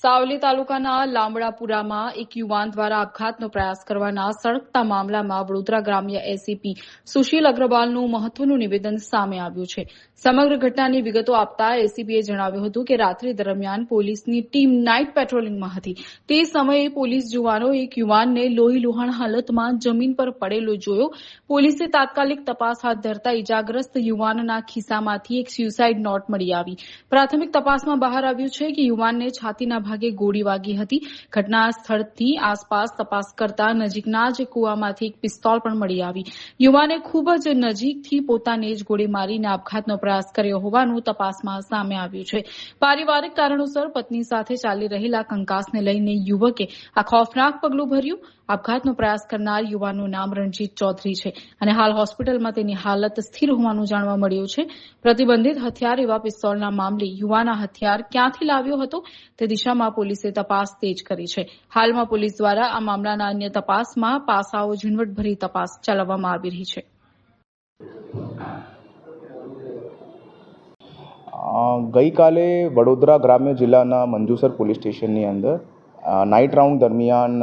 સાવલી તાલુકાના લામડાપુરામાં એક યુવાન દ્વારા આપઘાતનો પ્રયાસ કરવાના સળગતા મામલામાં વડોદરા ગ્રામ્ય એસીપી સુશીલ અગ્રવાલનું મહત્વનું નિવેદન સામે આવ્યું છે. સમગ્ર ઘટનાની વિગતો આપતા એસીપીએ જણાવ્યું હતું કે રાત્રિ દરમિયાન પોલીસની ટીમ નાઇટ પેટ્રોલિંગમાં હતી. તે સમયે પોલીસ જવાનોએ એક યુવાનને લોહીલુહાણ હાલતમાં જમીન પર પડેલો જોયો. પોલીસે તાત્કાલિક તપાસ હાથ ધરતા ઇજાગ્રસ્ત યુવાનના ખિસ્સામાંથી એક સ્યુસાઇડ નોટ મળી આવી. પ્રાથમિક તપાસમાં બહાર આવ્યું છે કે યુવાનને છાતીના ભાગે ગોળી વાગી હતી. ઘટના સ્થળથી આસપાસ તપાસ કરતા નજીકના જ કુવામાંથી એક પિસ્તોલ પણ મળી આવી. યુવાને ખૂબ જ નજીકથી પોતાને જ ગોળી મારીને આપઘાતનો પ્રયાસ કર્યો હોવાનું તપાસમાં સામે આવ્યું છે. પારિવારિક કારણોસર પત્ની સાથે ચાલી રહેલા કંકાસને લઈને યુવકે આ ખોફનાક પગલું ભર્યું. આપઘાતનો પ્રયાસ કરનાર યુવાનનું નામ રણજીત ચૌધરી છે અને હાલ હોસ્પિટલમાં તેની હાલત સ્થિર હોવાનું જાણવા મળ્યું છે. પ્રતિબંધિત હથિયાર એવા પિસ્તોલના મામલે યુવાન આ હથિયાર ક્યાંથી લાવ્યો હતો તે દિશામાં પોલીસે તપાસ તેજ કરી છે. હાલમાં પોલીસ દ્વારા આ મામલાના અન્ય તપાસમાં પાસાઓ ઝીણવટભરી તપાસ ચલાવવામાં આવી રહી છે. ગઈકાલે વડોદરા ગ્રામ્ય જિલ્લાના મંજુસર પોલીસ સ્ટેશનની અંદર નાઇટ રાઉન્ડ દરમિયાન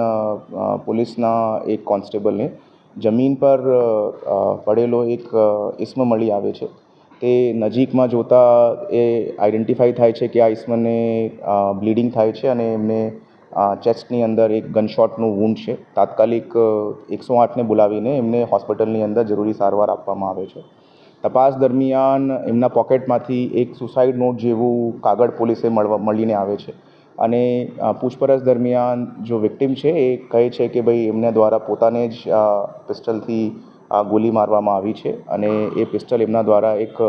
પોલીસના એક કોન્સ્ટેબલને જમીન પર પડેલો એક ઇસમ મળી આવે છે. તે નજીકમાં જોતા એ આઈડેન્ટિફાઈ થાય છે કે આ ઇસમને બ્લીડિંગ થાય છે અને એમને ચેસ્ટની અંદર એક ગનશોટનું વૂન્ડ છે. તાત્કાલિક 108ને બોલાવીને એમને હોસ્પિટલની અંદર જરૂરી સારવાર આપવામાં આવે છે. તપાસ દરમિયાન એમના પોકેટમાંથી એક સુસાઇડ નોટ જેવું કાગળ પોલીસે મળીને આવે છે અને પૂછપરછ દરમિયાન જો વિક્ટિમ છે એ કહે છે કે ભાઈ એમના દ્વારા પોતાને જ પિસ્ટલથી ગોળી મારવામાં આવી છે અને એ પિસ્ટલ એમના દ્વારા એક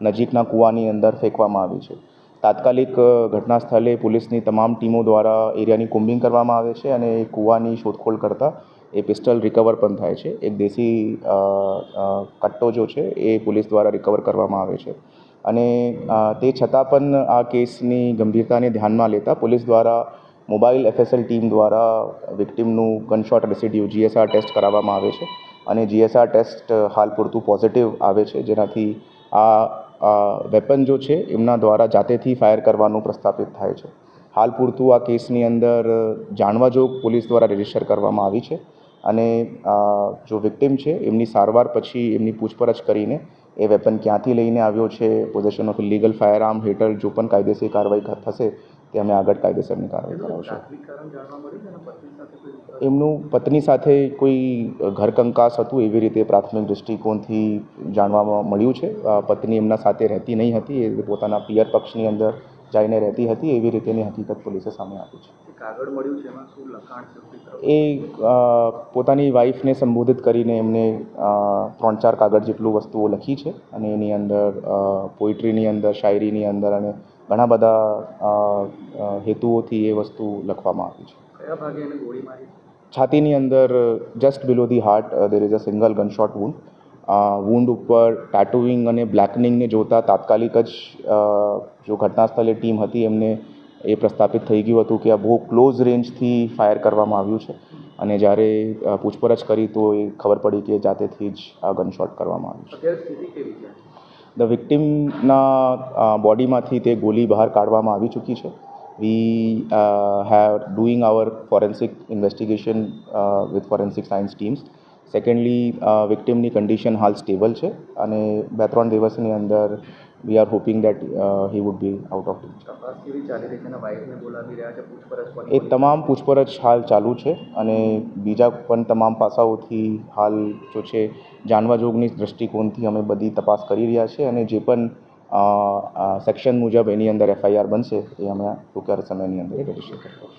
નજીકના કૂવાની અંદર ફેંકવામાં આવી છે. તાત્કાલિક ઘટના સ્થળે પોલીસની તમામ ટીમો દ્વારા એરિયાની કોમ્બિંગ કરવામાં આવે છે અને એ કૂવાની શોધખોળ કરતાં એ પિસ્ટલ રિકવર પણ થાય છે. એક દેશી કટ્ટો જો છે એ પોલીસ દ્વારા રિકવર કરવામાં આવે છે અને તે છતાં પણ આ કેસની ગંભીરતાને ધ્યાનમાં લેતા પોલીસ દ્વારા મોબાઈલ FSL ટીમ દ્વારા વિક્ટિમનું ગનશોટ રેસિડ્યુ GSR ટેસ્ટ કરાવવામાં આવે છે અને GSR ટેસ્ટ હાલ પૂરતું પોઝિટિવ આવે છે, જેનાથી આ વેપન જો છે એમના દ્વારા જાતેથી ફાયર કરવાનું પ્રસ્થાપિત થાય છે. હાલ પૂરતું આ કેસની અંદર જાણવાજોગ પોલીસ દ્વારા રજીસ્ટર કરવામાં આવી છે અને જો વિક્ટિમ છે એમની સારવાર પછી એમની પૂછપરછ કરીને એ વેપન ક્યાંથી લઈને આવ્યો છે, possession of illegal fire arm હેઠળ જો પણ કાયદેસર કાર્યવાહી થશે તે અમે આગળ કાયદેસરની કાર્યવાહી કરાવશું. એમનું પત્ની સાથે કોઈ ઘરકંકાસ હતું એવી રીતે પ્રાથમિક દૃષ્ટિકોણથી જાણવામાં મળ્યું છે. પત્ની એમના સાથે રહેતી નહીં હતી, એ પોતાના પિયર પક્ષની અંદર જઈને રહેતી હતી એવી રીતેની હકીકત પોલીસે સામે આપી છે. કાગળ મળ્યું છે એમાં શું લખાણ છે? એ પોતાની વાઈફને સંબોધિત કરીને એમને 3-4 કાગળ જેટલું વસ્તુઓ લખી છે અને એની અંદર પોઇટ્રીની અંદર, શાયરીની અંદર અને ઘણા બધા હેતુઓથી એ વસ્તુ લખવામાં આવી છે. કયા ભાગે એને ગોળી મારી? છાતીની અંદર just below the heart there is a single gunshot wound. Wound ઉપર ટેટુઇંગ અને બ્લેકનિંગને જોતા તાત્કાલિક જ જો ઘટના સ્થળે ટીમ હતી એમને એ પ્રસ્થાપિત થઈ ગયું હતું કે આ બહુ ક્લોઝ રેન્જથી ફાયર કરવામાં આવ્યું છે અને જ્યારે પૂછપરછ કરી તો એ ખબર પડી કે જાતેથી જ આ ગનશોટ કરવામાં આવ્યું છે. અત્યારે સ્થિતિ કેવી છે? ધ વિક્ટિમના બોડીમાંથી તે ગોળી બહાર કાઢવામાં આવી ચૂકી છે. We have doing our forensic investigation with forensic science teams. Secondly, victimની કન્ડિશન હાલ સ્ટેબલ છે અને 2-3 દિવસની અંદર we are hoping that he would be out of danger. તપાસ કેવી ચાલી રહી છે અને વાઇફને બોલાવી રહ્યા છે પૂછપરછ? એ તમામ પૂછપરછ હાલ ચાલુ છે અને બીજા પણ તમામ પાસાઓથી હાલ જો છે જાણવાજોગની દૃષ્ટિકોણથી અમે બધી તપાસ કરી રહ્યા છીએ અને જે પણ સેક્શન મુજબ એની અંદર FIR બનશે એ અમે ટૂંકા સમયની અંદર રજીસ્ટર કરશું.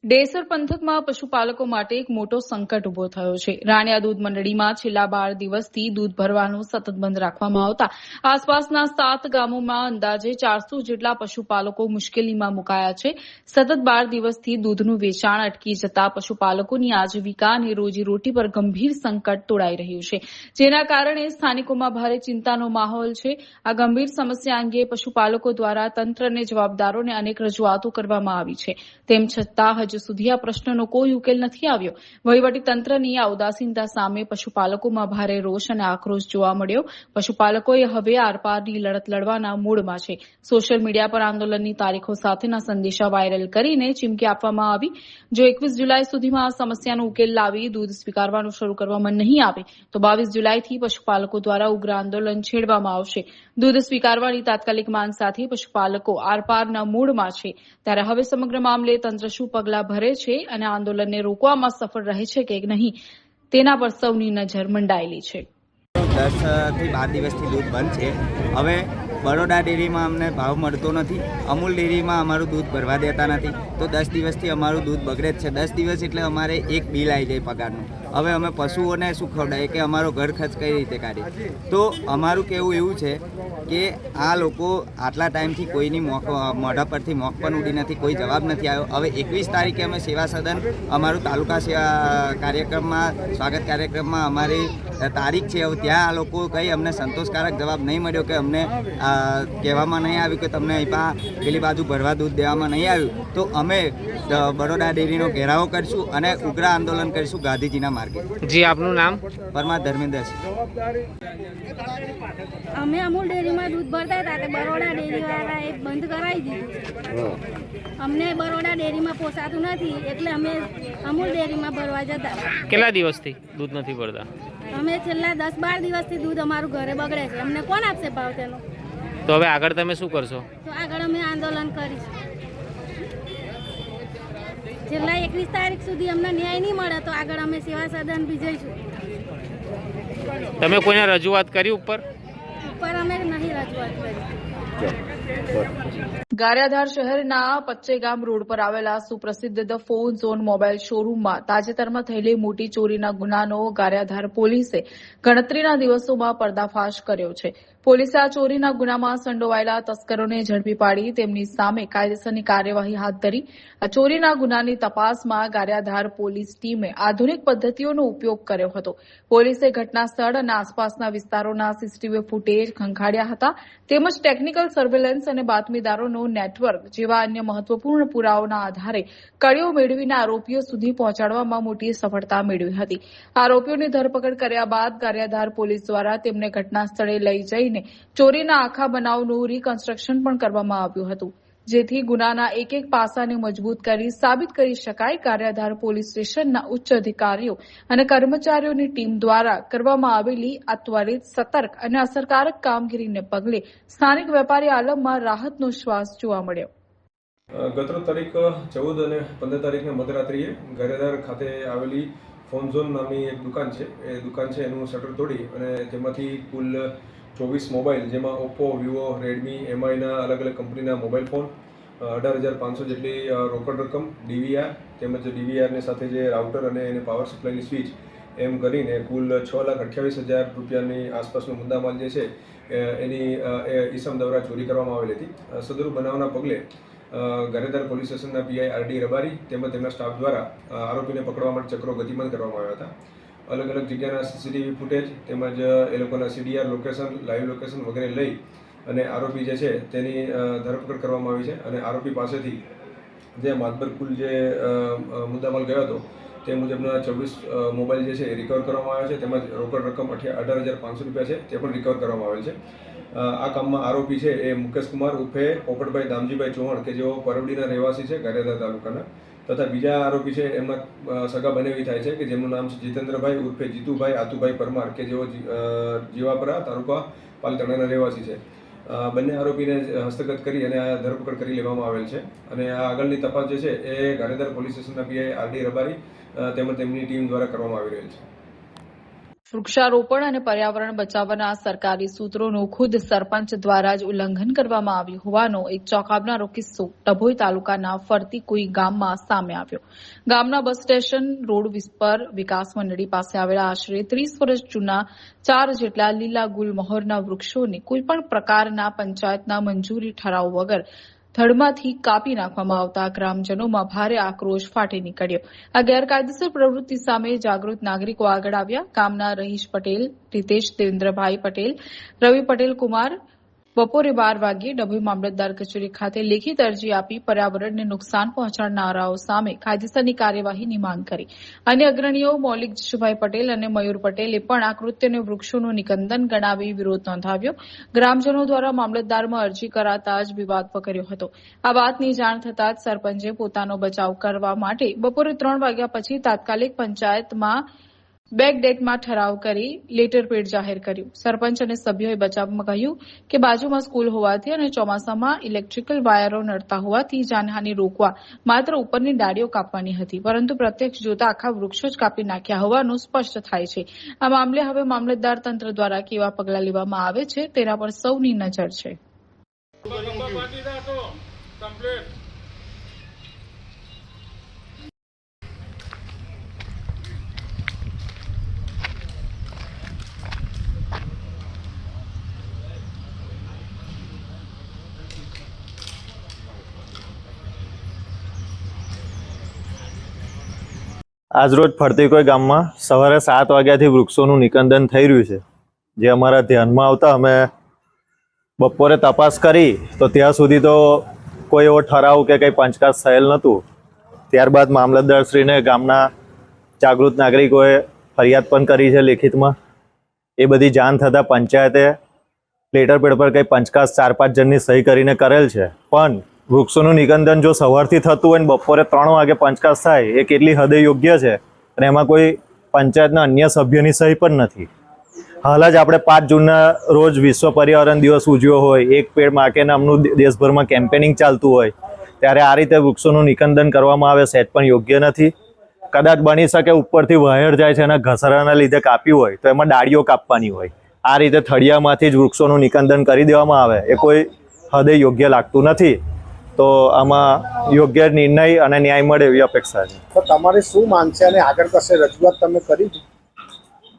ડેસર પંથકમાં પશુપાલકો માટે એક મોટો સંકટ ઉભો થયો છે. રાણિયા દૂધ મંડળીમાં છેલ્લા 12 દિવસથી દૂધ ભરવાનું સતત બંધ રાખવામાં આવતા આસપાસના 7 ગામોમાં અંદાજે 400 જેટલા પશુપાલકો મુશ્કેલીમાં મુકાયા છે. સતત 12 દિવસથી દૂધનું વેચાણ અટકી જતા પશુપાલકોની આજીવિકા અને રોજીરોટી પર ગંભીર સંકટ તોડાઈ રહ્યું છે, જેના કારણે સ્થાનિકોમાં ભારે ચિંતાનો માહોલ છે. આ ગંભીર સમસ્યા અંગે પશુપાલકો દ્વારા તંત્ર અને જવાબદારોને અનેક રજૂઆતો કરવામાં આવી છે. તેમ છતાં હજુ હજુ સુધી આ પ્રશ્નનો કોઈ ઉકેલ નથી આવ્યો. વહીવટી તંત્રની આ ઉદાસીનતા સામે પશુપાલકોમાં ભારે રોષ અને આક્રોશ જોવા મળ્યો. પશુપાલકોએ હવે આરપારની લડત લડવાના મૂડમાં છે. સોશિયલ મીડિયા પર આંદોલનની તારીખો સાથેના સંદેશા વાયરલ કરીને ચીમકી આપવામાં આવી. જો 21 જુલાઈ સુધીમાં આ સમસ્યાનો ઉકેલ લાવી દૂધ સ્વીકારવાનું શરૂ કરવામાં નહીં આવે તો 22 જુલાઈથી પશુપાલકો દ્વારા ઉગ્ર આંદોલન છેડવામાં આવશે. દૂધ સ્વીકારવાની તાત્કાલિક માંગ સાથે પશુપાલકો આરપારના મૂડમાં છે. ત્યારે હવે સમગ્ર મામલે તંત્ર શું પગલાં ભરે છે અને આંદોલનને રોકવામાં સફળ રહે છે કે નહીં તેના પર સૌની નજર મંડાયેલી છે. 10 થી 12 દિવસથી દૂધ બંધ છે. હવે બરોડા ડેરીમાં અમને ભાવ મળતો નથી. અમૂલ ડેરીમાં અમારું દૂધ ભરવા દેતા નથી. તો 10 દિવસથી અમારું દૂધ બગડે જ છે. 10 દિવસ એટલે અમારે એક બિલ આવી જાય પગારનું. હવે અમે પશુઓને શું ખવડાવીએ કે અમારો ઘર ખર્ચ કઈ રીતે કાઢીએ? તો અમારું કહેવું એવું છે કે આ લોકો આટલા ટાઈમથી કોઈની મોઢા પરથી મોખ પણ ઉડી નથી, કોઈ જવાબ નથી આવ્યો. હવે 21 તારીખે અમે સેવા સદન અમારું તાલુકા સેવા કાર્યક્રમમાં સ્વાગત કાર્યક્રમમાં અમારી તારીખ છે. હવે ત્યાં આ લોકો કંઈ અમને સંતોષકારક જવાબ નહીં મળ્યો કે અમને કહેવામાં નહીં આવ્યું કે તમને અહીં પેલી બાજુ ભરવા દૂધ દેવામાં નહીં આવ્યું તો અમે બરોડા ડેરીનો ઘેરાવો કરીશું અને ઉગ્ર આંદોલન કરીશું ગાંધીજીના માર્ગે. જી, આપનું નામ? પરમાર ધર્મેન્દ્ર. અમે અમૂલ ડેરીમાં દૂધ ભરતા હતા તે બરોડા ડેરીવાળાએ બંધ કરાવી દીધું. અમને બરોડા ડેરીમાં પોસાતું નથી એટલે અમે અમૂલ ડેરીમાં ભરવા જતા. કેટલા દિવસથી દૂધ નથી ભરતા? અમે છેલ્લા 10-12 દિવસથી દૂધ અમારું ઘરે બગડે છે. અમને કોણ આપશે ભાવ તેનો? તો હવે આગળ તમે શું કરશો? તો આગળ અમે આંદોલન કરીશું. છેલ્લા 21 તારીખ સુધી અમને ન્યાય નહીં મળે તો આગળ અમે સેવા સદન બી જઈશું. તમે કોઈને રજૂઆત કરી ઉપર અમે નહીં રજૂઆત કરી. ગારિયાધાર શહેરના પચ્ચેગામ રોડ પર આવેલા સુપ્રસિદ્ધ ધ ફોન ઝોન મોબાઈલ શોરૂમમાં તાજેતરમાં થયેલી મોટી ચોરીના ગુનાનો ગારિયાધાર પોલીસે ગણતરીના દિવસોમાં પર્દાફાશ કર્યો છે. પોલીસે આ ચોરીના ગુનામાં સંડોવાયેલા તસ્કરોને ઝડપી પાડી તેમની સામે કાયદેસરની કાર્યવાહી હાથ ધરી. આ ચોરીના ગુનાની તપાસમાં ગારિયાધાર પોલીસ ટીમે આધુનિક પદ્ધતિઓનો ઉપયોગ કર્યો હતો. પોલીસે ઘટના સ્થળ અને આસપાસના વિસ્તારોના સીસીટીવી ફૂટેજ ખંખાડ્યા હતા તેમજ ટેકનિકલ સર્વેલન્સ અને બાતમીદારોનો નેટવર્ક જેવા અન્ય મહત્વપૂર્ણ પુરાવાઓના આધારે કડીઓ મેળવીને આરોપીઓ સુધી પહોંચાડવામાં મોટી સફળતા મેળવી હતી. આરોપીઓની ધરપકડ કર્યા બાદ ગારિયાધાર પોલીસ દ્વારા તેમને ઘટના સ્થળે લઈ જઈને ચોરીના આખા બનાવનું રિકન્સ્ટ્રક્શન પણ કરવામાં આવ્યું હતું જેથી ગુનાના એક એક પાસાને મજબૂત કરી સાબિત કરી શકાય. ગારિયાધાર પોલીસ સ્ટેશનના ઉચ્ચ અધિકારીઓ અને કર્મચારીઓની ટીમ દ્વારા કરવામાં આવેલી આ ત્વરિત, સતર્ક અને અસરકારક કામગીરીને પગલે સ્થાનિક વેપારી આલમમાં રાહતનો શ્વાસ જોવા મળ્યો. ગત તારીખ 14 અને 15 તારીખના મધરાત્રિએ ગારિયાધાર ખાતે આવેલી ફોન ઝોન નામની એક દુકાન છે. એ દુકાન છે એનું શટર તોડી અને તેમાંથી કુલ 24 મોબાઈલ જેમાં ઓપ્પો, વિવો, રેડમી, એમઆઈના અલગ અલગ કંપનીના મોબાઈલ ફોન, 18,500 જેટલી રોકડ રકમ, ડીવીઆર તેમજ ડીવીઆરની સાથે જે રાઉટર અને એને પાવર સપ્લાયની સ્વિચ એમ કરીને કુલ 6,28,000 રૂપિયાની આસપાસનો મુદ્દામાલ જે છે એની ઈસમ દ્વારા ચોરી કરવામાં આવેલી હતી. સદરુ બનાવના પગલે ગારિયાધાર પોલીસ સ્ટેશનના પીઆઈ આરડી રબારી તેમજ તેમના સ્ટાફ દ્વારા આરોપીને પકડવા માટે ચક્રો ગતિમાન કરવામાં આવ્યા હતા. અલગ અલગ જગ્યાના સીસીટીવી ફૂટેજ તેમજ એ લોકોના સીડીઆર લોકેશન, લાઈવ લોકેશન વગેરે લઈ અને આરોપી જે છે તેની ધરપકડ કરવામાં આવી છે અને આરોપી પાસેથી જે માતબર કુલ જે મુદ્દામાલ ગયો હતો તે મુજબના 24 મોબાઈલ જે છે એ રિકવર કરવામાં આવ્યા છે તેમજ રોકડ રકમ 18,500 રૂપિયા છે તે પણ રિકવર કરવામાં આવેલ છે. આ કામમાં આરોપી છે એ મુકેશ કુમાર ઉર્ફે પોપટભાઈ દામજીભાઈ ચૌહાણ કે જેઓ પરવડીના રહેવાસી છે ગારિયાધાર તાલુકાના, તથા બીજા આરોપી છે એમના સગા બનેવી થાય છે કે જેમનું નામ છે જીતેન્દ્રભાઈ ઉર્ફે જીતુભાઈ આતુભાઈ પરમાર કે જેઓ જીવાપરા તાલુકા પાલતાણાના રહેવાસી છે. બંને આરોપીને હસ્તગત કરી અને આ ધરપકડ કરી લેવામાં આવેલ છે અને આ આગળની તપાસ જે છે એ ગારિયાધાર પોલીસ સ્ટેશનના પીઆઈ આરડી રબારી તેમજ તેમની ટીમ દ્વારા કરવામાં આવી રહેલ છે. વૃક્ષારોપણ અને પર્યાવરણ બચાવવાના સરકારી સૂત્રોનું ખુદ સરપંચ દ્વારા જ ઉલ્લંઘન કરવામાં આવ્યું હોવાનો એક ચોંકાવનારો કિસ્સો ડભોઈ તાલુકાના ફરતીકુઈ ગામમાં સામે આવ્યો. ગામના બસ સ્ટેશન રોડ પર વિકાસ મંડળી પાસે આવેલા આશરે 30 વર્ષ જૂના 4 જેટલા લીલા ગુલમહોરના વૃક્ષોને કોઈપણ પ્રકારના પંચાયતના મંજૂરી ઠરાવ વગર થડમાંથી કાપી નાખવામાં આવતા ગ્રામજનોમાં ભારે આક્રોશ ફાટી નીકળ્યો. આ ગેરકાયદેસર પ્રવૃત્તિ સામે જાગૃત નાગરિકો આગળ આવ્યા. ગામના રહીશ પટેલ, રીતેશ દેવેન્દ્રભાઈ પટેલ, રવિ પટેલ કુમાર, બપોરે 12 વાગ્યે ડભોઈ મામલતદાર કચેરી ખાતે લેખિત અરજી આપી પર્યાવરણને નુકસાન પહોંચાડનારાઓ સામે કાયદેસરની કાર્યવાહીની માંગ કરી. અન્ય અગ્રણીઓ મૌલિક જશુભાઈ પટેલ અને મયુર પટેલે પણ આ કૃત્યને વૃક્ષોનું નિકંદન ગણાવી વિરોધ નોંધાવ્યો. ગ્રામજનો દ્વારા મામલતદારમાં અરજી કરાતા જ વિવાદ વકર્યો હતો. આ વાતની જાણ થતાં જ સરપંચે પોતાનો બચાવ કરવા માટે બપોરે 3 વાગ્યા પછી તાત્કાલિક પંચાયતમાં બેકડેટમાં ઠરાવ કરી લેટરપેડ જાહેર કર્યું. સરપંચ અને સભ્યોએ બચાવમાં કહ્યું કે બાજુમાં સ્કૂલ હોવાથી અને ચોમાસામાં ઇલેક્ટ્રિકલ વાયરો નડતા હોવાથી જાનહાનિ રોકવા માત્ર ઉપરની ડાળીઓ કાપવાની હતી, પરંતુ પ્રત્યક્ષ જોતા આખા વૃક્ષો જ કાપી નાખ્યા હોવાનું સ્પષ્ટ થાય છે. આ મામલે હવે મામલતદાર તંત્ર દ્વારા કેવા પગલાં લેવામાં આવે છે તેના પર સૌની નજર છે. આજરોજ ફરતીકોઈ ગામમાં સવારે 7 વાગ્યાથી વૃક્ષોનું નિકંદન થઈ રહ્યું છે, જે અમારા ધ્યાનમાં આવતા અમે બપોરે તપાસ કરી તો ત્યાં સુધી તો કોઈ એવો ઠરાવ કે કંઈ પંચકાજ થયેલ નહોતું. ત્યારબાદ મામલતદારશ્રીને ગામના જાગૃત નાગરિકોએ ફરિયાદ પણ કરી છે લેખિતમાં. એ બધી જાણ થતાં પંચાયતે લેટર પેડ પર કંઈ પંચકાજ 4-5 જણની સહી કરીને કરેલ છે. પણ વૃક્ષોનું નિકંદન જો સવારથી થતું હોય ને બપોરે 3 વાગે પંચકાજ થાય એ કેટલી હદે યોગ્ય છે, અને એમાં કોઈ પંચાયતના અન્ય સભ્યની સહી પણ નથી. હાલ જ આપણે 5 જૂનના રોજ વિશ્વ પર્યાવરણ દિવસ ઉજવ્યો હોય, એક પેડ માટે નામનું દેશભરમાં કેમ્પેનિંગ ચાલતું હોય, ત્યારે આ રીતે વૃક્ષોનું નિકંદન કરવામાં આવે સહેજ પણ યોગ્ય નથી. કદાચ બની શકે ઉપરથી વાયર જાય છે અને ઘસરાના લીધે કાપ્યું હોય તો એમાં ડાળીઓ કાપવાની હોય. આ રીતે થળિયામાંથી જ વૃક્ષોનું નિકંદન કરી દેવામાં આવે એ કોઈ હદે યોગ્ય લાગતું નથી. તો આમાં યોગ્ય નિર્ણય અને ન્યાય મળે એવી અપેક્ષા છે. તો તમારે શું માંગ છે અને આગળ કશે રજૂઆત તમે કરી?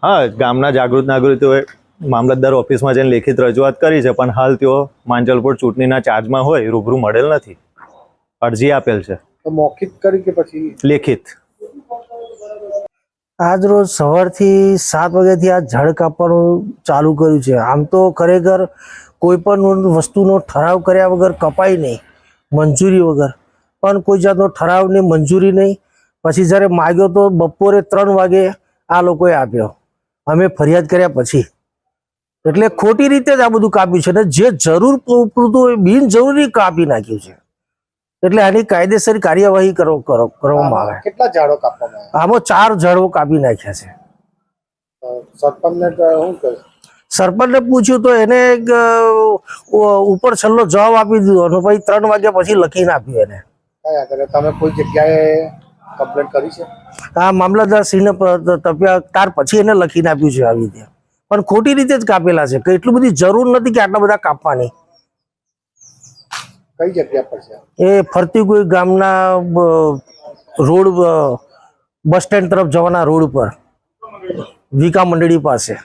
હા, ગામના જાગૃત નાગરિકોએ મામલતદાર ઓફિસમાં જઈને લેખિત રજૂઆત કરી છે, પણ હાલ તેઓ માંજલપુર ચૂંટણીના ચાર્જમાં હોય, રૂબરૂ મળેલ નથી. અરજી આપેલ છે. તો મૌખિક કરી કે પછી લેખિત? આજ રોજ સવારથી 7 વાગ્યાથી આ ઝાડ કાપવાનું ચાલુ કર્યું છે. આમ તો ખરેખર કોઈ પણ વસ્તુનો ઠરાવ કર્યા વગર કપાય નહીં, મંજૂરી વગર. પણ કોઈ જાતનો ઠરાવની મંજૂરી નહીં. પછી જ્યારે માગ્યો તો બપોરે 3 વાગે આ લોકોએ આપ્યો, અમે ફરિયાદ કર્યા પછી. એટલે ખોટી રીતે જ આ બધું કાપ્યું છે, ને જે જરૂર પૂરતું હોય બિનજરૂરી કાપી નાખ્યું છે. એટલે આની કાયદેસર કાર્યવાહી કરવામાં આવે. કેટલા ઝાડો કાપવામાં આવ્યા? આમાં 4 ઝાડો કાપી નાખ્યા છે. સરપંચને શું કહ્યું? સરપંચને પૂછ્યું તો એને ઉપર છેલ્લો જવાબ આપી દીધો અને પછી 3 વાગ્યા પછી લખીને આપ્યું એને. કયા કરે? તમે કોઈ જગ્યાએ કમ્પ્લેન્ટ કરી છે? હા, મામલતદારશ્રીને તપ્યા ત્યાર પછી એને લખીને આપ્યું છે આવી રીતે. પણ ખોટી રીતે જ કાપેલા છે, કે એટલી બધી જરૂર નથી કે આટલા બધા કાપવાની. કઈ જગ્યા પર છે? એ ફરતીકોઈ ગામના રોડ, બસ સ્ટેન્ડ તરફ જવાના રોડ પર, વિકા મંડળી પાસે.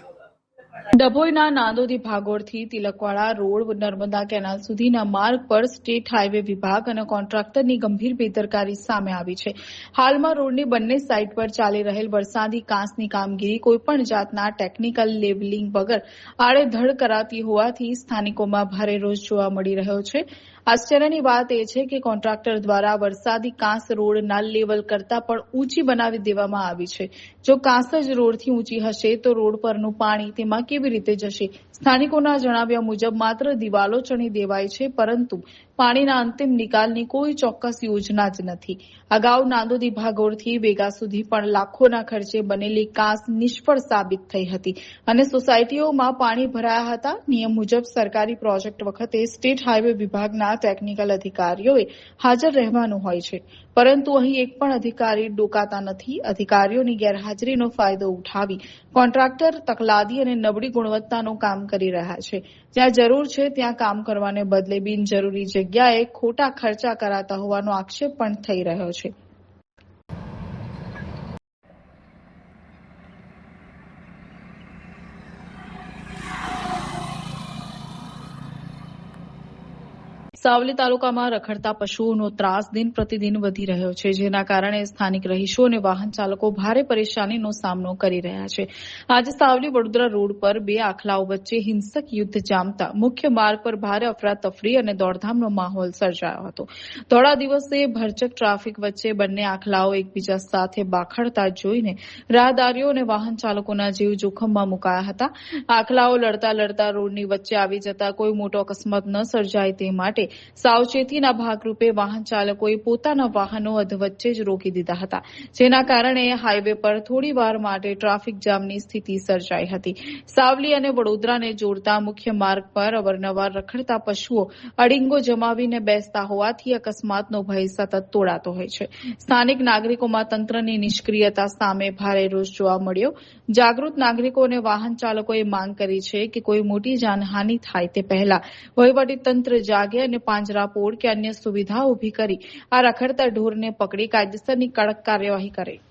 ડભોઈના નાંદોદી ભાગોળથી તિલકવાડા રોડ નર્મદા કેનાલ સુધીના માર્ગ પર સ્ટેટ હાઈવે વિભાગ અને કોન્ટ્રાક્ટરની ગંભીર બેદરકારી સામે આવી છે. હાલમાં રોડની બંને સાઇડ પર ચાલી રહેલ વરસાદી કાંસની કામગીરી કોઈપણ જાતના ટેકનિકલ લેબલિંગ વગર આડેધડ કરાતી હોવાથી સ્થાનિકોમાં ભારે રોષ જોવા મળી રહ્યો છે. આશ્ચર્યની વાત એ છે કે કોન્ટ્રાક્ટર દ્વારા વરસાદી કાંસ રોડના લેવલ કરતા પણ ઊંચી બનાવી દેવામાં આવી છે. જો કાંસ જ રોડથી ઊંચી હશે તો રોડ પરનું પાણી તેમાં કેવી રીતે જશે? સ્થાનિકોના જણાવ્યા મુજબ માત્ર દિવાલો ચણી દેવાય છે, પરંતુ પાણીના અંતિમ નિકાલની કોઈ ચોક્કસ યોજના જ નથી. અગાઉ નાંદોદી ભાગોળથી વેગા સુધી પણ લાખોના ખર્ચે બનેલી કાંસ નિષ્ફળ સાબિત થઈ હતી અને સોસાયટીઓમાં પાણી ભરાયા હતા. નિયમ મુજબ સરકારી પ્રોજેક્ટ વખતે સ્ટેટ હાઈવે વિભાગના ટેકનિકલ અધિકારીઓએ હાજર રહેવાનું હોય છે, પરંતુ અહીં એક પણ અધિકારી ડોકાતા નથી. અધિકારીઓની ગેરહાજરીનો ફાયદો ઉઠાવી કોન્ટ્રાક્ટર તકલાદી અને નબળી ગુણવત્તાનું કામ કરી રહ્યા છે. જ્યાં જરૂર છે ત્યાં કામ કરવાને બદલે બિનજરૂરી જગ્યાએ ખોટા ખર્ચા કરાતા હોવાનો આક્ષેપ પણ થઈ રહ્યો છે. સાવલી તાલુકામાં રખડતા પશુઓનો ત્રાસ દિન પ્રતિદિન વધી રહ્યો છે, જેના કારણે સ્થાનિક રહીશો અને વાહન ચાલકો ભારે પરેશાનીનો સામનો કરી રહ્યા છે. આજે સાવલી વડોદરા રોડ પર બે આખલાઓ વચ્ચે હિંસક યુદ્ધ જામતા મુખ્ય માર્ગ પર ભારે અફરાતફરી અને દોડધામનો માહોલ સર્જાયો હતો. ધોળા દિવસે ભરચક ટ્રાફિક વચ્ચે બંને આખલાઓ એકબીજા સાથે બાખડતા જોઈને રાહદારીઓ અને વાહન ચાલકોના જીવ જોખમમાં મુકાયા હતા. આખલાઓ લડતા રોડની વચ્ચે આવી જતા કોઈ મોટો અકસ્માત ન સર્જાય તે માટે સાવચેતીના ભાગરૂપે વાહન ચાલકોએ પોતાના વાહનો અધવચ્ચે જ રોકી દીધા હતા, જેના કારણે હાઈવે પર થોડી વાર માટે ટ્રાફિક જામની સ્થિતિ સર્જાઈ હતી. સાવલી અને વડોદરાને જોડતા મુખ્ય માર્ગ પર અવારનવાર રખડતા પશુઓ અડીંગો જમાવીને બેસતા હોવાથી અકસ્માતનો ભય સતત તોડાતો હોય છે. સ્થાનિક નાગરિકોમાં તંત્રની નિષ્ક્રિયતા સામે ભારે રોષ જોવા મળ્યો. જાગૃત નાગરિકો અને વાહન ચાલકોએ માંગ કરી છે કે કોઈ મોટી જાનહાનિ થાય તે પહેલા વહીવટીતંત્ર જાગે અને પાંજરાપોળ કે અન્ય સુવિધા ઉભી કરી આ રખડતા ઢોરને પકડી કાયદેસરની કડક કાર્યવાહી કરે.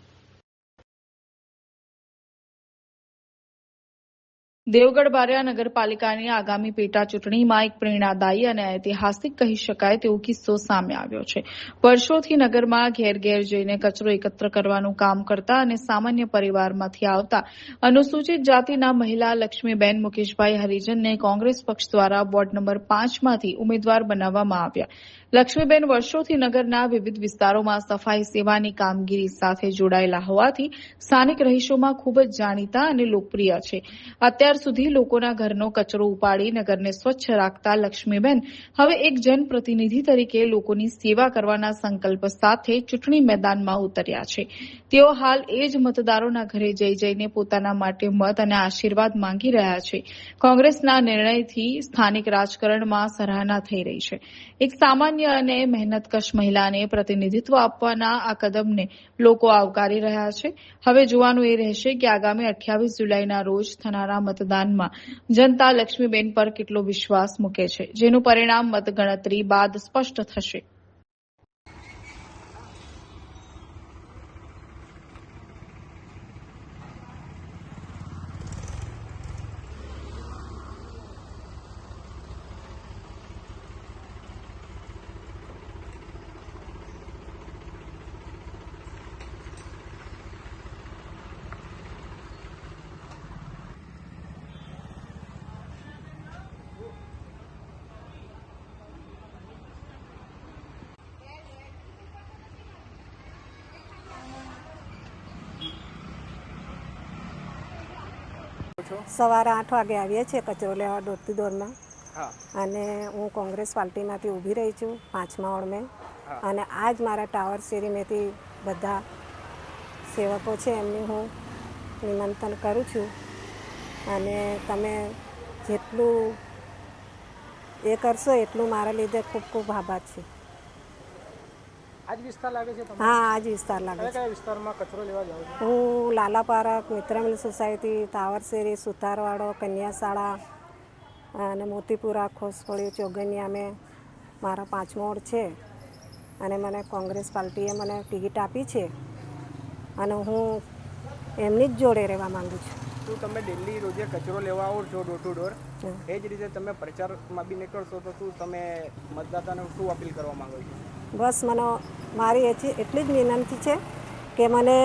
દેવગઢ બારિયા નગરપાલિકાની આગામી પેટા ચૂંટણીમાં એક પ્રેરણાદાયી અને ઐતિહાસિક કહી શકાય તેવો કિસ્સો સામે આવ્યો છે. વર્ષોથી નગરમાં ઘેર ઘેર જઈને કચરો એકત્ર કરવાનું કામ કરતા અને સામાન્ય પરિવારમાંથી આવતા અનુસૂચિત જાતિના મહિલા લક્ષ્મીબેન મુકેશભાઈ હરિજનને કોંગ્રેસ પક્ષ દ્વારા વોર્ડ નંબર 5 માંથી ઉમેદવાર બનાવવામાં આવ્યા. લક્ષ્મીબેન વર્ષોથી નગરના વિવિધ વિસ્તારોમાં સફાઈ સેવાની કામગીરી સાથે જોડાયેલા હોવાથી સ્થાનિક રહીશોમાં ખૂબ જ જાણીતા અને લોકપ્રિય છે. અત્યાર સુધી લોકોના ઘરનો કચરો ઉપાડી નગરને સ્વચ્છ રાખતા લક્ષ્મીબેન હવે એક જનપ્રતિનિધિ તરીકે લોકોની સેવા કરવાના સંકલ્પ સાથે ચૂંટણી મેદાનમાં ઉતર્યા છે. તેઓ હાલ એ જ મતદારોના ઘરે જઈને પોતાના માટે મત અને આશીર્વાદ માંગી રહ્યા છે. કોંગ્રેસના નિર્ણયથી સ્થાનિક રાજકારણમાં સરાહના થઈ રહી છે. એક સામાન્ય અને મહેનતકશ મહિલાને પ્રતિનિધિત્વ આપવાના આ કદમને લોકો આવકારી રહ્યા છે. હવે જોવાનું એ રહેશે કે આગામી 28 જુલાઈના રોજ થનારા મતદાનમાં જનતા લક્ષ્મીબેન પર કેટલો વિશ્વાસ મૂકે છે, જેનું પરિણામ મતગણતરી બાદ સ્પષ્ટ થશે. સવારે 8 વાગે આવીએ છીએ કચરો લેવા દોડતી દોડમાં. અને હું કોંગ્રેસ પાર્ટીમાંથી ઊભી રહી છું 5મા વોર્ડમાં. અને આજ મારા ટાવર શેરીમાંથી બધા સેવકો છે એમની હું નિમંત્રણ કરું છું. અને તમે જેટલું એ કરશો એટલું મારા લીધે ખૂબ ખૂબ આભાર છે. આજ વિસ્તાર લાગે છે તમને? હા, આજ વિસ્તાર લાગે છે. કયા વિસ્તારમાં કચરો લેવા જાવ છો? હું લાલા પાર્ક, મિત્રમિલ સોસાયટી, ટાવર શેરી, સુતારવાડો, કન્યા શાળા અને મોતીપુરા, ખોસપોળી, ચોગનિયા મારા 5મો વોર્ડ છે. અને મને કોંગ્રેસ પાર્ટીએ મને ટિકિટ આપી છે અને હું એમની જ જોડે રહેવા માંગુ છું. શું તમે દિલ્હી રોજે કચરો લેવા આવો છો ડોર ટુ ડોર? એ જ રીતે તમે પ્રચારમાં બી નીકળશો તો શું તમે મતદાતાને શું અપીલ કરવા માંગો છો? બસ મને મારી એટલી જ વિનંતી છે કે મને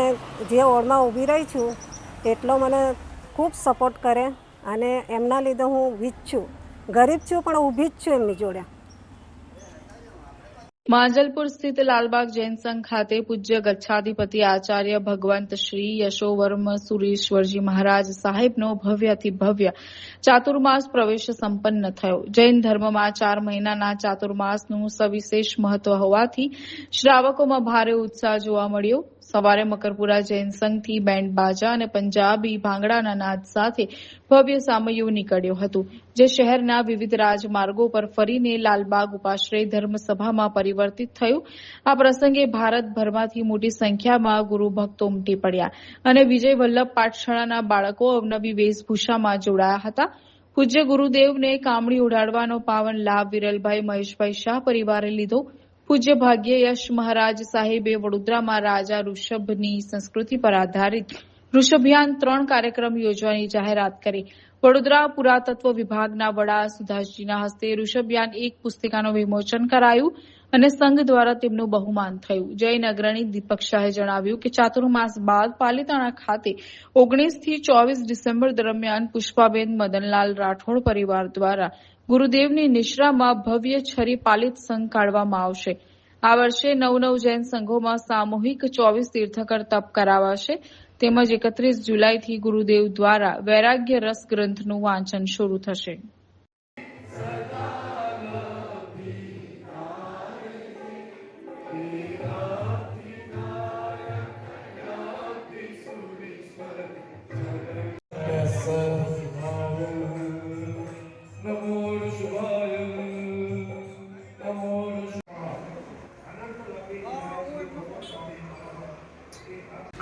જે વોર્ડમાં ઊભી રહી છું એટલો મને ખૂબ સપોર્ટ કરે. અને એમના લીધે હું વીજ છું, ગરીબ છું પણ ઊભી જ છું એમની જોડે. માંજલપુર સ્થિત લાલબાગ જૈન સંઘ ખાતે પૂજ્ય ગચ્છાધિપતિ આચાર્ય ભગવંત શ્રી યશોવર્મ સુરેશ્વરજી મહારાજ સાહેબનો ભવ્યથી ભવ્ય ચાતુર્માસ પ્રવેશ સંપન્ન થયો. જૈન ધર્મમાં 4 મહિનાના ચાતુર્માસનું સવિશેષ મહત્વ હોવાથી શ્રાવકોમાં ભારે ઉત્સાહ જોવા મળ્યો. સવારે મકરપુરા જૈન સંઘથી બેન્ડ બાજા અને પંજાબી ભાંગડાના નાદ સાથે ભવ્ય સામૈયું નીકળ્યું હતું, જે શહેરના વિવિધ રાજમાર્ગો પર ફરીને લાલબાગ ઉપાશ્રય ધર્મસભામાં પરિવર્તિત થયું. આ પ્રસંગે ભારતભરમાંથી મોટી સંખ્યામાં ગુરુ ભક્તો ઉમટી પડ્યા અને વિજય વલ્લભ પાઠશાળાના બાળકો અવનવી વેશભૂષામાં જોડાયા હતા. પૂજ્ય ગુરુદેવને કામળી ઉડાડવાનો પાવન લાભ વિરલભાઈ મહેશભાઈ શાહ પરિવારે લીધો. પૂજ્ય ભાગ્ય યશ મહારાજ સાહેબે વડોદરામાં રાજા ઋષભની સંસ્કૃતિ પર આધારિત વૃષભયાન 3 કાર્યક્રમ યોજવાની જાહેરાત કરી. વડોદરા પુરાતત્વ વિભાગના વડા સુધાશજીના હસ્તે વૃષભયાન 1 પુસ્તિકાનું વિમોચન કરાયું અને સંઘ દ્વારા તેમનું બહુમાન થયું. જૈન અગ્રણી દીપક શાહે જણાવ્યું કે ચાતુર્માસ બાદ પાલીતાણા ખાતે 19 થી 24 ડિસેમ્બર દરમિયાન પુષ્પાબેન મદનલાલ રાઠોડ પરિવાર દ્વારા ગુરુદેવની નિશ્રામાં ભવ્ય છરી પાલિત સંઘ કાઢવામાં આવશે. આ વર્ષે 9 જૈન સંઘોમાં સામૂહિક 24 તીર્થકર તપ કરાવાશે. તેમજ 31 જુલાઈથી ગુરુદેવ દ્વારા વૈરાગ્ય રસ ગ્રંથનું વાંચન શરૂ થશે.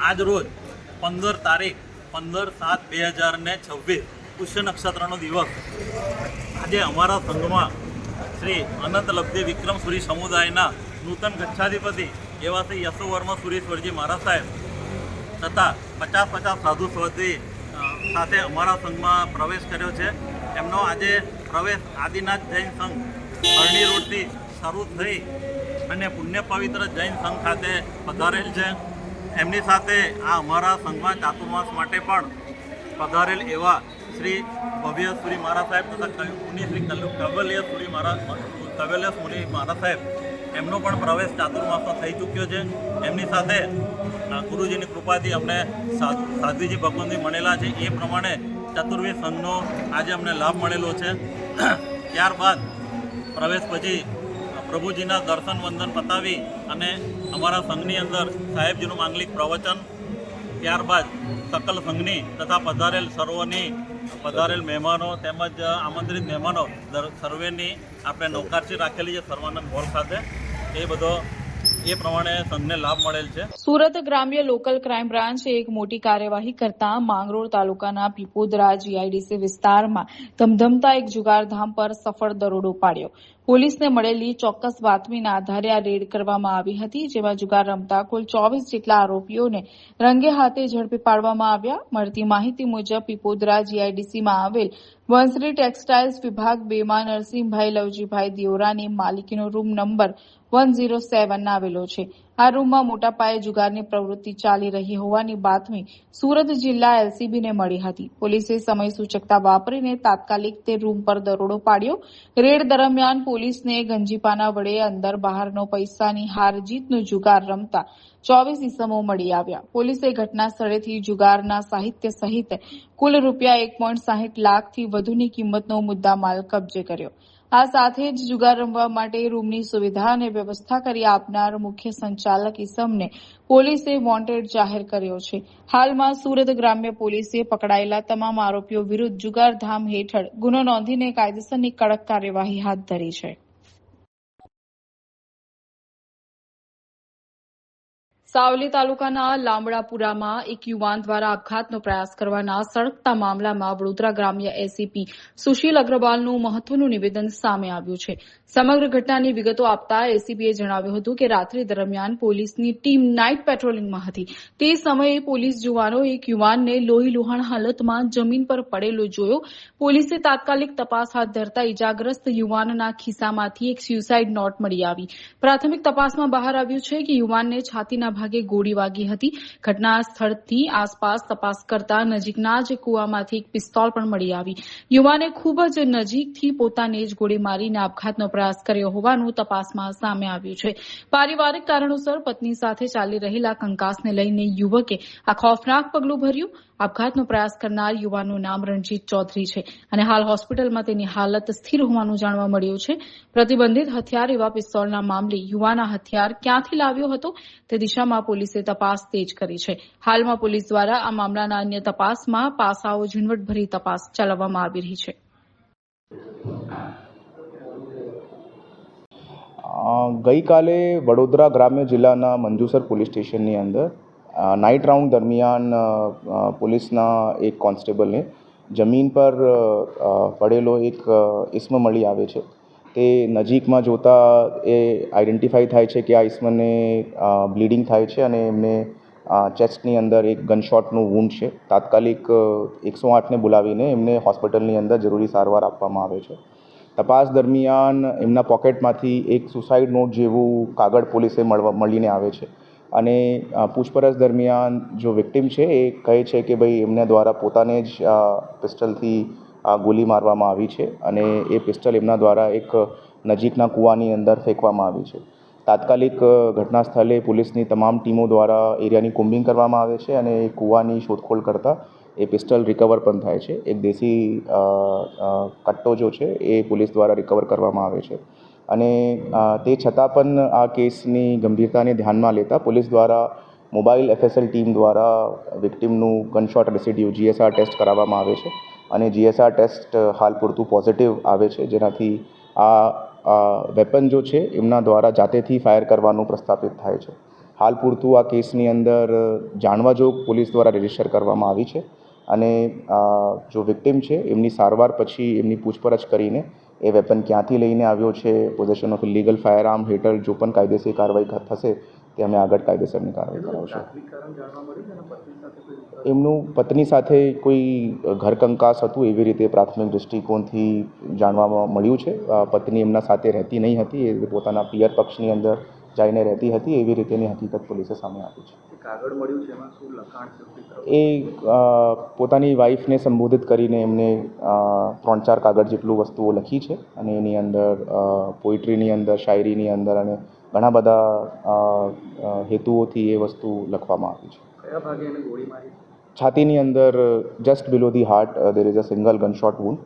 આજ રોજ 15 તારીખ 15/7/2026 પુષ્ય નક્ષત્રનો દિવસ. આજે અમારા સંઘમાં શ્રી અનંત લબ્ધિ વિક્રમ સુરી સમુદાયના નૂતન ગચ્છાધિપતિ એવા શ્રી યશોવર્મા સુરેશ્વરજી મહારાજ સાહેબ તથા 50 સાધુ સ્વતી સાથે અમારા સંઘમાં પ્રવેશ કર્યો છે. એમનો આજે પ્રવેશ આદિનાથ જૈન સંઘ અરણી રોડથી શરૂ થઈ અને પુણ્ય પવિત્ર જૈન સંઘ ખાતે પધારેલ છે. એમની સાથે આ અમારા સંઘમાં ચાતુર્માસ માટે પણ પધારેલ એવા શ્રી ભવ્ય સુરી મહારાજ સાહેબ તથા મુનિ શ્રી કવલ્ય સુરી કવલ્ય મુનિ મહારાજ સાહેબ એમનો પણ પ્રવેશ ચાતુર્માસમાં થઈ ચૂક્યો છે. એમની સાથે ગુરુજીની કૃપાથી અમને સાધ્વીજી ભગવાનજી મળેલા છે. એ પ્રમાણે ચતુર્વેદ સંઘનો આજે અમને લાભ મળેલો છે. ત્યારબાદ પ્રવેશ પછી પ્રભુજીના દર્શન વંદન પતાવી અને અમારા સંઘની અંદર સાહેબજીનું માંગલિક પ્રવચન, ત્યારબાદ સકલ સંઘની તથા પધારેલ સર્વની પધારેલ મહેમાનો તેમજ આમંત્રિત મહેમાનો સર્વેની આપણે નૌકારસી રાખેલી છે સર્વાનંદ હોલ ખાતે. એ પ્રમાણે સંઘને લાભ મળેલ છે. સુરત ગ્રામ્ય લોકલ ક્રાઇમ બ્રાન્ચે એક મોટી કાર્યવાહી કરતા માંગરોળ તાલુકાના પીપોદરા જીઆઈડીસી વિસ્તારમાં ધમધમતા એક જુગારધામ પર સફળ દરોડો પાડ્યો. પોલીસને મળેલી ચોક્કસ બાતમીના આધારે આ રેડ કરવામાં આવી હતી, જેમાં જુગાર રમતા કુલ 24 જેટલા આરોપીઓને રંગે હાથે ઝડપી પાડવામાં આવ્યા. મળતી માહિતી મુજબ પીપોદરા જીઆઈડીસીમાં આવેલ વંસરી ટેક્સટાઇલ્સ વિભાગ 2 માં નરસિંહભાઈ લવજીભાઈ દિયોરાની માલિકીનો રૂમ નંબર 107 આવેલો છે. આ રૂમમાં મોટા પાયે જુગારની પ્રવૃત્તિ ચાલી રહી હોવાની બાતમી સુરત જિલ્લા એલસીબીને મળી હતી. પોલીસે સમય સૂચકતા વાપરીને તાત્કાલિક તે રૂમ પર દરોડો પાડ્યો. રેડ દરમિયાન પોલીસને ગંજીપાના વડે અંદર બહારનો પૈસાની હાર જીતનું જુગાર રમતા 24 ઇસમો મળી આવ્યા. પોલીસે ઘટના સ્થળેથી જુગારના સાહિત્ય સહિત કુલ રૂપિયા 1.60 લાખથી વધુની કિંમતનો મુદ્દામાલ કબજે કર્યો. આ સાથે જ જુગાર રમવા માટે રૂમની સુવિધા અને વ્યવસ્થા કરી આપનાર મુખ્ય સંચાલક ઇસમને પોલીસે વોન્ટેડ જાહેર કર્યો છે. હાલમાં સુરત ગ્રામ્ય પોલીસે પકડાયેલા તમામ આરોપીઓ વિરુદ્ધ જુગારધામ હેઠળ ગુનો નોંધીને કાયદેસરની કડક કાર્યવાહી હાથ ધરી છે. સાવલી તાલુકાના લામડાપુરામાં એક યુવાન દ્વારા આપઘાતનો પ્રયાસ કરવાના સળગતા મામલામાં વડોદરા ગ્રામ્ય એસીપી સુશીલ અગ્રવાલનું મહત્વનું નિવેદન સામે આવ્યું છે. સમગ્ર ઘટનાની વિગતો આપતા એસીપીએ જણાવ્યું હતું કે રાત્રિ દરમિયાન પોલીસની ટીમ નાઇટ પેટ્રોલિંગમાં હતી. તે સમયે પોલીસ જવાનોએ એક યુવાનને લોહીલુહાણ હાલતમાં જમીન પર પડેલો જોયો. પોલીસે તાત્કાલિક તપાસ હાથ ધરતા ઇજાગ્રસ્ત યુવાનના ખિસ્સામાંથી એક સ્યુસાઇડ નોટ મળી આવી. પ્રાથમિક તપાસમાં બહાર આવ્યું છે કે યુવાનને છાતીના ભાગે ગોળી વાગી હતી. ઘટના સ્થળથી આસપાસ તપાસ કરતા નજીકના જ કુવામાંથી એક પિસ્તોલ પણ મળી આવી. યુવાને ખૂબ જ નજીકથી પોતાને જ ગોળી મારીને આપઘાતનો પ્રયાસ કર્યો હોવાનું તપાસમાં સામે આવ્યું છે. પારિવારિક કારણોસર પત્ની સાથે ચાલી રહેલા કંકાસને લઈને યુવકે આ ખોફનાક પગલું ભર્યું. આપઘાતનો પ્રયાસ કરનાર યુવાનનું નામ રણજીત ચૌધરી છે અને હાલ હોસ્પિટલમાં તેની હાલત સ્થિર હોવાનું જાણવા મળ્યું છે. પ્રતિબંધિત હથિયાર એવા પિસ્તોલના મામલે યુવાન આ હથિયાર ક્યાંથી લાવ્યો હતો તે દિશામાં પોલીસે તપાસ તેજ કરી છે. હાલમાં પોલીસ દ્વારા આ મામલાના અન્ય તપાસમાં પાસાઓ ઝીણવટભરી તપાસ ચલાવવામાં આવી રહી છે. ગઈકાલે વડોદરા ગ્રામ્ય જિલ્લાના મંજુસર પોલીસ સ્ટેશનની અંદર નાઇટ રાઉન્ડ દરમિયાન પોલીસના એક કોન્સ્ટેબલને જમીન પર પડેલો એક ઇસમ મળી આવે છે. તે નજીકમાં જોતા એ આઈડેન્ટિફાઈ થાય છે કે આ ઇસમને બ્લીડિંગ થાય છે અને એમને ચેસ્ટની અંદર એક ગનશોટનું વૂન્ડ છે. તાત્કાલિક 108ને બોલાવીને એમને હોસ્પિટલની અંદર જરૂરી સારવાર આપવામાં આવે છે. તપાસ દરમિયાન એમના પોકેટમાંથી એક સુસાઇડ નોટ જેવું કાગળ પોલીસે મળીને આવે છે અને પૂછપરછ દરમિયાન જો વિક્ટિમ છે એ કહે છે કે ભાઈ એમના દ્વારા પોતાને જ પિસ્ટલથી ગોલી મારવામાં આવી છે અને એ પિસ્ટલ એમના દ્વારા એક નજીકના કૂવાની અંદર ફેંકવામાં આવી છે. તાત્કાલિક ઘટના સ્થળે પોલીસની તમામ ટીમો દ્વારા એરિયાની કોમ્બિંગ કરવામાં આવે છે અને એ કૂવાની શોધખોળ કરતાં એ પિસ્ટલ રિકવર પણ થાય છે. એક દેશી કટ્ટો જો છે એ પોલીસ દ્વારા રિકવર કરવામાં આવે છે અને તે છતાં પણ આ કેસની ગંભીરતાને ધ્યાનમાં લેતા પોલીસ દ્વારા મોબાઈલ FSL ટીમ દ્વારા વિક્ટિમનું ગનશોટ રેસિડ્યુ GSR ટેસ્ટ કરાવવામાં આવે છે અને GSR ટેસ્ટ હાલ પૂરતું પોઝિટિવ આવે છે, જેનાથી આ વેપન જો છે એમના દ્વારા જાતેથી ફાયર કરવાનું પ્રસ્થાપિત થાય છે. હાલ પૂરતું આ કેસની અંદર જાણવા જોગ પોલીસ દ્વારા રજીસ્ટર કરવામાં આવી છે અને જો વિક્ટિમ છે એમની સારવાર પછી એમની પૂછપરછ કરીને એ વેપન ક્યાંથી લઈને આવ્યો છે, possession of illegal fire arm હેઠળ જો પણ કાયદેસર કાર્યવાહી થશે તે અમે આગળ કાયદેસરની કાર્યવાહી કરાવશું. એમનું પત્ની સાથે કોઈ ઘરકંકાસ હતું એવી રીતે પ્રાથમિક દૃષ્ટિકોણથી જાણવામાં મળ્યું છે. પત્ની એમના સાથે રહેતી નહીં હતી, એ પોતાના પિયર પક્ષની અંદર જઈને રહેતી હતી, એવી રીતેની હકીકત પોલીસે સામે આપી છે. એ પોતાની વાઈફને સંબોધિત કરીને એમને 3-4 કાગળ જેટલું વસ્તુઓ લખી છે અને એની અંદર પોઇટ્રીની અંદર, શાયરીની અંદર અને ઘણા બધા હેતુઓથી એ વસ્તુ લખવામાં આવી છે. છાતીની અંદર just below the heart there is a single gunshot wound.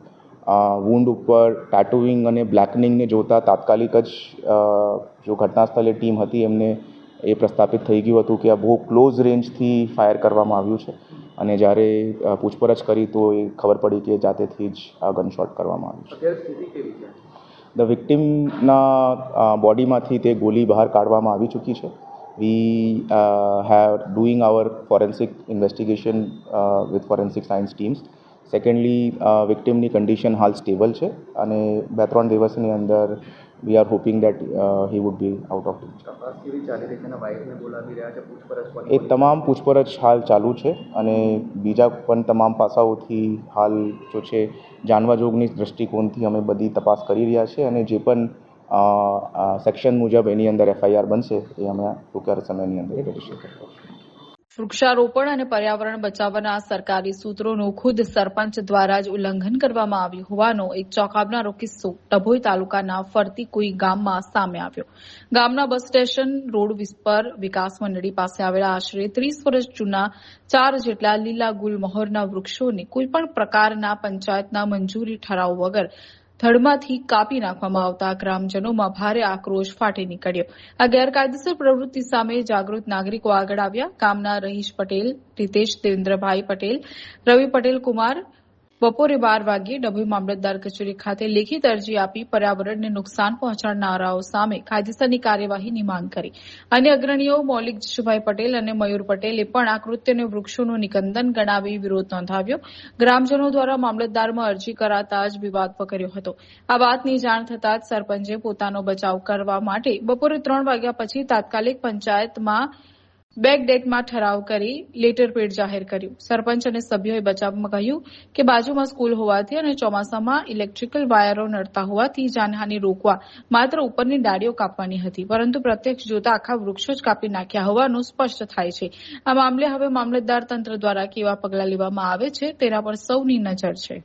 Wound ઉપર ટેટુઇંગ અને બ્લેકનિંગને જોતા તાત્કાલિક જ જો ઘટના સ્થળે ટીમ હતી એમને એ પ્રસ્થાપિત થઈ ગયું હતું કે આ બહુ ક્લોઝ રેન્જથી ફાયર કરવામાં આવ્યું છે અને જ્યારે પૂછપરછ કરી તો એ ખબર પડી કે જાતેથી જ આ ગનશોટ કરવામાં આવ્યું છે. ધ વિક્ટિમના બોડીમાંથી તે ગોલી બહાર કાઢવામાં આવી ચૂકી છે. We have doing our forensic investigation with forensic science teams. Secondly વિક્ટિમની કન્ડિશન હાલ સ્ટેબલ છે અને 2-3 દિવસની અંદર we are hoping that he would be out of danger. એ તમામ પૂછપરછ હાલ ચાલુ છે અને બીજા પણ તમામ પાસાઓથી હાલ જો છે જાણવા જોગની દૃષ્ટિકોણથી અમે બધી તપાસ કરી રહ્યા છીએ અને જે પણ સેક્શન મુજબ એની અંદર FIR બનશે એ અમે ટૂંકા સમયની અંદર રજીસ્ટર કરીશું. વૃક્ષારોપણ અને પર્યાવરણ બચાવવાના સરકારી સૂત્રોનું ખુદ સરપંચ દ્વારા જ ઉલ્લંઘન કરવામાં આવ્યું હોવાનો એક ચોંકાવનારો કિસ્સો ડભોઈ તાલુકાના ફરતીકુઈ ગામમાં સામે આવ્યો. ગામના બસ સ્ટેશન રોડ પર વિકાસ મંડળી પાસે આવેલા આશરે 30 વર્ષ જૂના 4 જેટલા લીલા ગુલમહોરના વૃક્ષોને કોઈપણ પ્રકારના પંચાયતના મંજૂરી ઠરાવ વગર થડમાંથી કાપી નાખવામાં આવતા ગ્રામજનોમાં ભારે આક્રોશ ફાટી નીકળ્યો. આ ગેરકાયદેસર પ્રવૃત્તિ સામે જાગૃત નાગરિકો આગળ આવ્યા. ગામના રહીશ પટેલ, રીતેશ દેવેન્દ્રભાઈ પટેલ, રવિ પટેલ કુમાર બપોરે 12 વાગ્યે ડભોઈ મામલતદાર કચેરી ખાતે લેખિત અરજી આપી પર્યાવરણને નુકસાન પહોંચાડનારાઓ સામે કાયદેસરની કાર્યવાહીની માંગ કરી. અન્ય અગ્રણીઓ મૌલિક જશુભાઈ પટેલ અને મયુર પટેલે પણ આ કૃત્યને વૃક્ષોનું નિકંદન ગણાવી વિરોધ નોંધાવ્યો. ગ્રામજનો દ્વારા મામલતદારમાં અરજી કરાતા જ વિવાદ વકર્યો હતો. આ વાતની જાણ થતાં જ સરપંચે પોતાનો બચાવ કરવા માટે બપોરે 3 વાગ્યા પછી તાત્કાલિક પંચાયતમાં બેકડેટમાં ઠરાવ કરી લેટર પેડ જાહેર કર્યું. સરપંચ અને સભ્યોએ બચાવમાં કહ્યું કે બાજુમાં સ્કૂલ હોવાથી અને ચોમાસામાં ઇલેક્ટ્રિકલ વાયરો નડતા હોવાથી જાનહાનિ રોકવા માત્ર ઉપરની ડાળીઓ કાપવાની હતી, પરંતુ પ્રત્યક્ષ જોતા આખા વૃક્ષો જ કાપી નાખ્યા હોવાનું સ્પષ્ટ થાય છે. આ મામલે હવે મામલતદાર તંત્ર દ્વારા કેવા પગલાં લેવામાં આવે છે તેના પર સૌની નજર છે.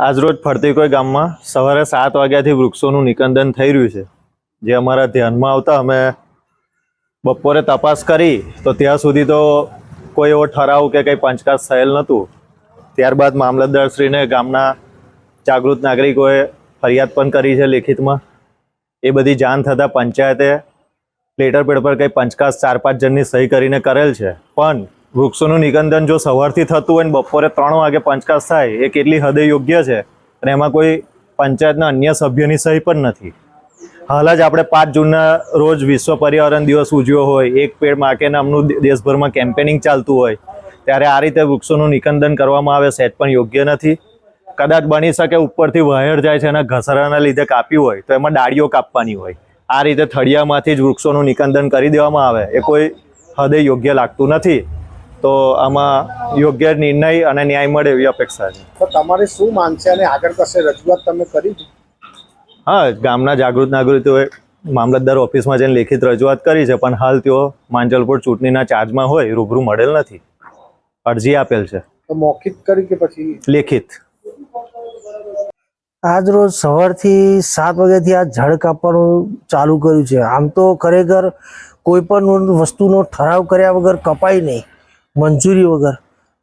આજરોજ ફરતીકુઈ ગામમાં સવારે 7 વાગ્યાથી વૃક્ષોનું નિકંદન થઈ રહ્યું છે, જે અમારા ધ્યાનમાં આવતા અમે બપોરે તપાસ કરી તો ત્યાં સુધી તો કોઈ એવો ઠરાવ કે કંઈ પંચકાજ થયેલ નહોતું. ત્યારબાદ મામલતદારશ્રીને ગામના જાગૃત નાગરિકોએ ફરિયાદ પણ કરી છે લેખિતમાં. એ બધી જાણ થતાં પંચાયતે લેટર પેડ પર કંઈ પંચકાજ 4-5 જણની સહી કરીને કરેલ છે, પણ વૃક્ષોનું નિકંદન જો સવારથી થતું હોય ને બપોરે 3 વાગે પંચકાજ થાય એ કેટલી હદે યોગ્ય છે અને એમાં કોઈ પંચાયતના અન્ય સભ્યોની સહી પણ નથી. હાલ જ આપણે 5 જૂનના રોજ વિશ્વ પર્યાવરણ દિવસ ઉજવ્યો હોય, એક પેડ માં કે નામનું દેશભરમાં કેમ્પેનિંગ ચાલતું હોય, ત્યારે આ રીતે વૃક્ષોનું નિકંદન કરવામાં આવે સહેજ પણ યોગ્ય નથી. કદાચ બની શકે ઉપરથી વાયર જાય છે અને ઘસરાના લીધે કાપ્યું હોય તો એમાં ડાળીઓ કાપવાની હોય. આ રીતે થળિયામાંથી જ વૃક્ષોનું નિકંદન કરી દેવામાં આવે એ કોઈ હદે યોગ્ય લાગતું નથી. તો આમાં યોગ્ય નિર્ણય અને ન્યાય મળે એવી અપેક્ષા છે. તો તમારી શું માંગ છે અને આગળ કશે રજૂઆત તમે કરી? હા, ગામના જાગૃત નાગરિકોએ મામલતદાર ઓફિસમાં જઈને લેખિત રજૂઆત કરી છે, પણ હાલ તેઓ માંજલપુર ચૂંટણીના ચાર્જમાં હોય રૂબરૂ મળેલ નથી. અરજી આપેલ છે. તો મૌખિક કરી કે પછી લેખિત? આજ રોજ સવારથી 7 વાગ્યાથી આ ઝાડ કાપવાનું ચાલુ કર્યું છે. આમ તો ખરેખર કોઈ પણ વસ્તુનો ઠરાવ કર્યા વગર કપાય નહીં, મંજૂરી વગર.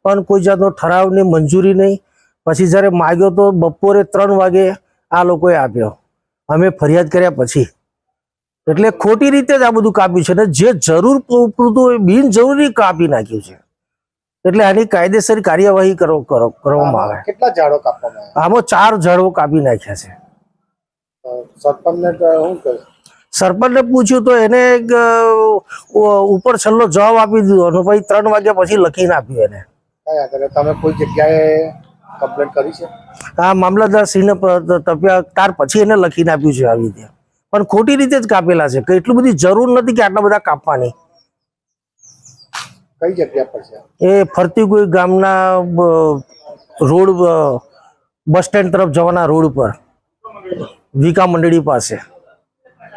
પણ કોઈ જાતનો ઠરાવ ને મંજૂરી નહીં. પછી જ્યારે માગ્યો તો બપોરે 3 વાગે આ લોકોએ આપ્યો, અમે ફરિયાદ કર્યા પછી. એટલે ખોટી રીતે જ આ બધું કાપ્યું છે ને જે જરૂર પૂરતું હોય બિનજરૂરી કાપી નાખ્યું છે. એટલે આની કાયદેસર કાર્યવાહી કરવામાં આવે. કેટલા ઝાડો કાપવામાં આવ્યા? આમાં 4 ઝાડો કાપી નાખ્યા છે. સરપંચને શું કહ્યું? સરપંચને પૂછ્યું તો એને ઉપર છેલ્લો જવાબ આપી દીધો અને પછી 3 વાગ્યા પછી લખીને આપ્યું એને. કયા કરે? તમે કોઈ જગ્યાએ કમ્પ્લેન્ટ કરી છે? હા, મામલતદાર શ્રીને તપ્યા ત્યાર પછી એને લખીને આપ્યું છે આવી રીતે. પણ ખોટી રીતે જ કાપેલા છે. કે એટલી બધી જરૂર નથી કે આટલા બધા કાપવાની. કઈ જગ્યા પર છે? એ ફરતી કોઈ ગામના રોડ, બસ સ્ટેન્ડ તરફ જવાના રોડ પર, વિકા મંડળી પાસે.